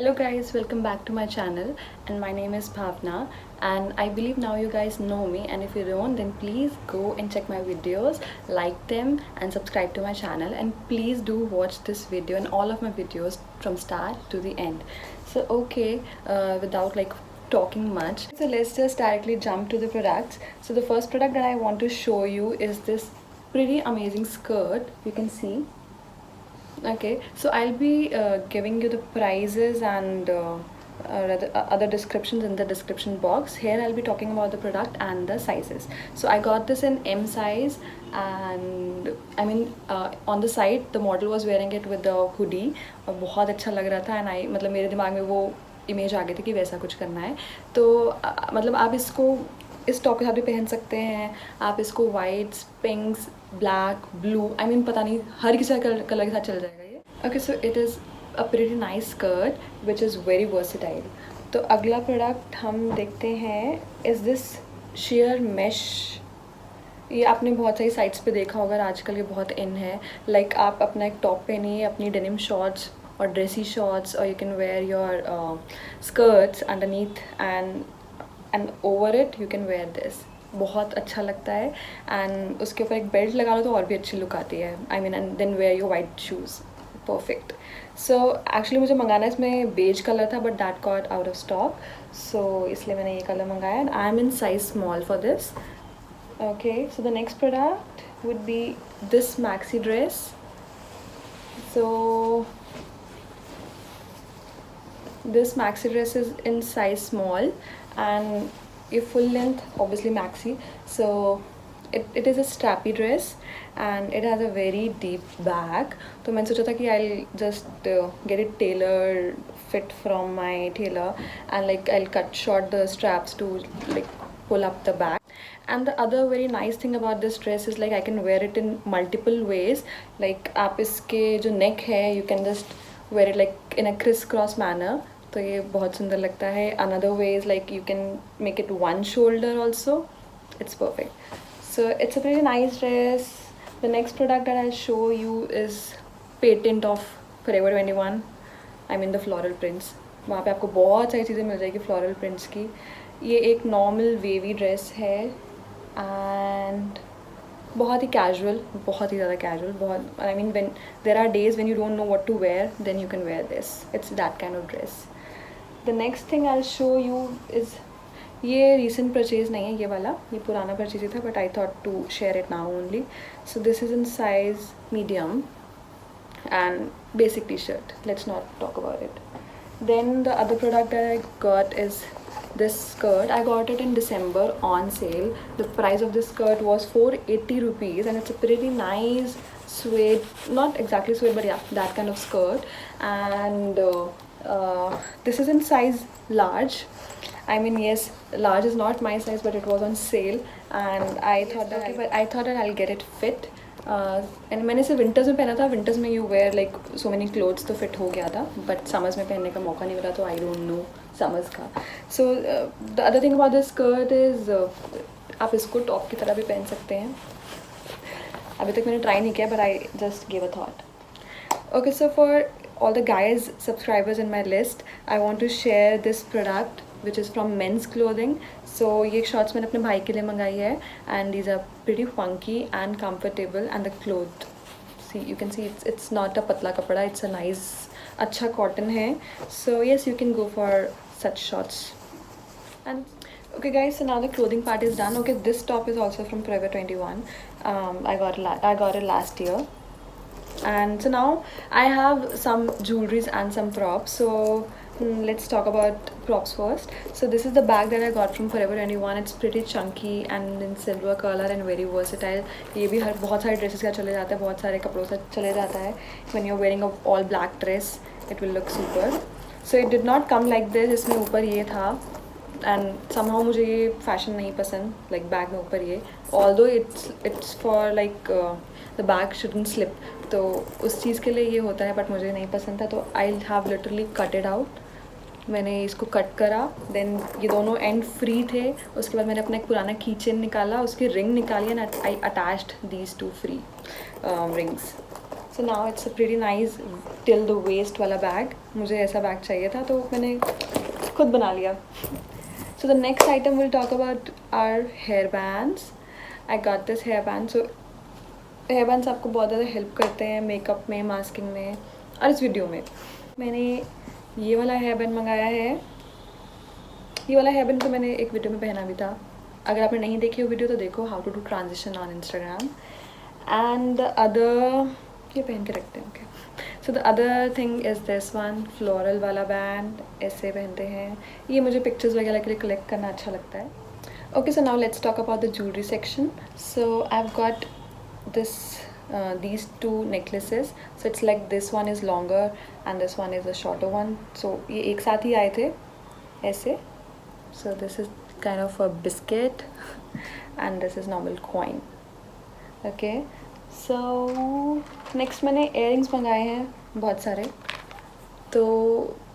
Hello guys, welcome back to my channel and my name is Bhavna and I believe now you guys know me, and if you don't then please go and check my videos, like them and subscribe to my channel, and please do watch this video and all of my videos from start to the end. So okay, without talking much, so let's just directly jump to the products. So the first product that I want to show you is this pretty amazing skirt. You can see. Okay, so I'll be giving you the prices and other descriptions in the description box. Here I'll be talking about the product and the sizes. So I got this in M size, and I mean on the side the model was wearing it with the hoodie और बहुत अच्छा लग रहा था, and I मतलब मेरे दिमाग में वो इमेज आ गई थी कि वैसा कुछ करना है. तो मतलब आप इसको इस टॉप के साथ भी पहन सकते हैं. आप इसको whites, pinks, black, blue, I mean पता नहीं हर किसी कलर के साथ चल जाएगा ये. Okay, so it is a pretty nice skirt which is very versatile. तो अगला प्रोडक्ट हम देखते हैं इज़ दिस शेयर मैश. ये आपने बहुत सारी साइट्स पे देखा होगा, आजकल ये बहुत इन है. लाइक आप अपना एक टॉप पहनिए, अपनी डेनिम शॉर्ट्स और ड्रेसी शॉर्ट्स, और you can where your skirts underneath and over it you can wear this. बहुत अच्छा लगता है, एंड उसके ऊपर एक बेल्ट लगा लो तो और भी अच्छी लुक आती है. I mean and then wear your white shoes. Perfect. So actually मुझे मंगाना इसमें बेज कलर था, but that got out of stock, so इसलिए मैंने ये कलर मंगाया, and I am in size small for this. Okay, so the next product would be this maxi dress. So this maxi dress is in size small and a full length obviously maxi. So it is a strappy dress and it has a very deep back. तो मैंने सोचा था कि I'll just get it tailored fit from my tailor, and like I'll cut short the straps to like pull up the back. And the other very nice thing about this dress is like I can wear it in multiple ways. Like आप इसके जो neck है you can just wear it like in a criss-cross manner, तो ये बहुत सुंदर लगता है. Another way is like you can make it one shoulder also. It's perfect. So it's a pretty nice dress. The next product that I'll show you is patent of Forever 21. I mean the floral prints. वहाँ पे आपको बहुत सारी चीज़ें मिल जाएगी floral prints की. ये एक नॉर्मल वेवी ड्रेस है एंड बहुत ही कैजुअल, बहुत ही ज़्यादा कैजुअल. बहुत I mean when there are days when you don't know what to wear, then you can wear this. It's that kind of dress. The next thing I will show you is, ये recent purchase नहीं है ये वाला, ये पुराना purchase ही था, but I thought to share it now only. So this is in size medium and basic t-shirt. Let's not talk about it. Then the other product that I got is this skirt. I got it in December on sale. The price of this skirt was 480 rupees, and it's a pretty nice suede, not exactly suede, but yeah, that kind of skirt. And this is in size large. I mean, yes, large is not my size, but it was on sale, and I thought that I'll get it fit. And मैंने इसे winters में पहना था. Winters में you wear like so many clothes, तो fit हो गया था, बट समर्स में पहनने का मौका नहीं मिला, तो आई डोंट नो समर्स का. सो the other thing about this skirt is आप इसको टॉप की तरह भी पहन सकते हैं. अभी तक मैंने ट्राई नहीं किया, but I just give a thought. Okay, so for all the guys subscribers in my list, I want to share this product which is from Men's Clothing. So ये shorts मैंने अपने भाई के लिए मंगाई है, and these are pretty funky and comfortable, and the cloth, see you can see it's not a पतला कपड़ा, it's a nice अच्छा cotton है. So yes, you can go for such shorts. And okay guys, so now the clothing part is done. Okay, this top is also from Forever 21. I got it last year. And so now I have some jewelries and some props. So let's talk about props first. So this is the bag that I got from Forever 21. It's pretty chunky and in silver color and very versatile. ये भी हर बहुत सारे dresses का चले जाता है, बहुत सारे कपड़ों से चले जाता है. When you're wearing a all black dress, it will look super. So it did not come like this. इसमें ऊपर ये था, and somehow मुझे ये फैशन नहीं पसंद, like बैग में ऊपर ये. Although it's for like the bag shouldn't slip, तो उस चीज़ के लिए ये होता है, बट मुझे नहीं पसंद था, तो I have literally cut it out. मैंने इसको कट करा, देन ये दोनों एंड फ्री थे. उसके बाद मैंने अपना एक पुराना की चेन निकाला, उसकी रिंग निकाली, and I attached these to free rings. So now it's a pretty nice till the waste वाला बैग. मुझे ऐसा बैग चाहिए था तो मैंने खुद बना लिया. So the next item we'll talk about are hair bands. I got this hair band. So hair bands आपको बहुत ज़्यादा हेल्प करते हैं मेकअप में, मास्किंग में और इस वीडियो में. मैंने ये वाला हेयर बैंड मंगाया है. ये वाला हेयर बैंड तो मैंने एक वीडियो में पहना भी था. अगर आपने नहीं देखी वो वीडियो तो देखो, how to do transition on Instagram. And the other, ये पहन के रखते हैं. Okay, so the other thing is this one, floral वाला बैंड. ऐसे पहनते हैं. ये मुझे पिक्चर्स वगैरह के लिए कलेक्ट करना अच्छा लगता है. Okay, so now let's talk about the jewellery section. So I have got this these two necklaces. So it's like this one is longer and this one is a shorter one. So ये एक साथ ही आए थे ऐसे. So this is kind of a biscuit and this is normal coin. Okay, so next मैंने earrings मंगाए हैं बहुत सारे. तो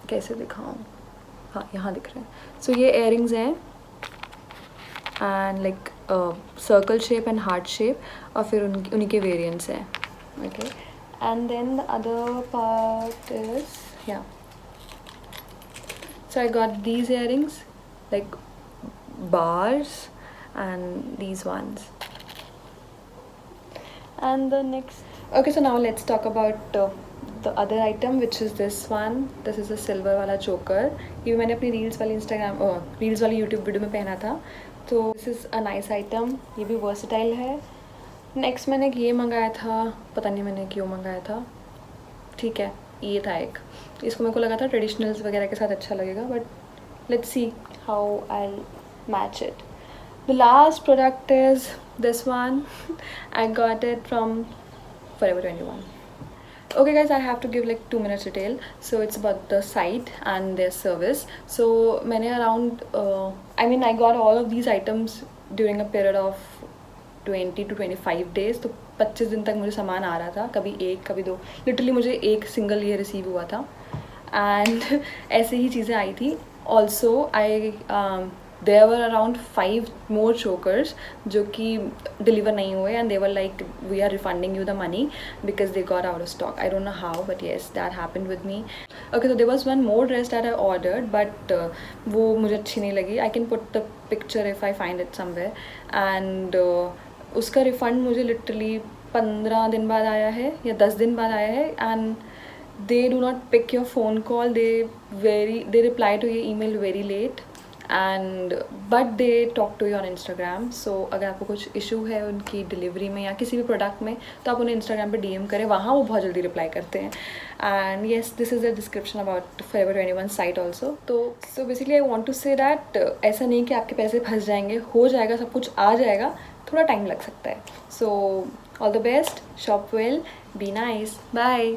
कैसे दिखाऊँ? हाँ, यहाँ दिख रहे हैं. So ये earrings हैं and like circle shape and heart shape, और फिर उन्हीं के वेरिएंट्स हैं. Okay, and then the other part is ya, so I got these earrings like bars and these ones. And the next, okay, so now let's talk about the other item, which is this one. This is a silver वाला choker. ये मैंने अपनी reels वाली reels वाली YouTube video में पहना था. तो this is a nice item. ये भी वर्सटाइल है. नेक्स्ट मैंने ये मंगाया था, पता नहीं मैंने क्यों मंगाया था. ठीक है, ये था एक. इसको मेरे को लगा था ट्रेडिशनल्स वगैरह के साथ अच्छा लगेगा, but let's see how I match it. The last product is this one. I got it from Forever 21. Okay guys, I have to give like 2 minutes detail. So it's about the site and their service. So मैंने around I got all of these items during a period of 20 to 25 days. तो 25 दिन तक मुझे सामान आ रहा था, कभी एक कभी दो. लिटरली मुझे एक सिंगल ये रिसीव हुआ था एंड ऐसे ही चीज़ें आई थी. Also there were around 5 more chokers जो कि deliver नहीं हुए, and they were like, we are refunding you the money because they got out of stock. I don't know how, but yes, that happened with me. Okay, so there was one more dress that I ordered, but वो मुझे अच्छी नहीं लगी. I can put the picture if I find it somewhere. And उसका refund मुझे literally 15 दिन बाद आया है या 10 दिन बाद आया है. And they do not pick your phone call. They reply to your email very late. But they talk to you on Instagram. सो अगर आपको कुछ इशू है उनकी डिलीवरी में या किसी भी प्रोडक्ट में, तो आप उन्हें इंस्टाग्राम पे DM करें, वहाँ वो बहुत जल्दी रिप्लाई करते हैं. And yes, this is a description about Forever 21 site also. तो basically I want to say that ऐसा नहीं कि आपके पैसे फंस जाएंगे. हो जाएगा, सब कुछ आ जाएगा, थोड़ा टाइम लग सकता है. So all the best, shop well, be nice, bye.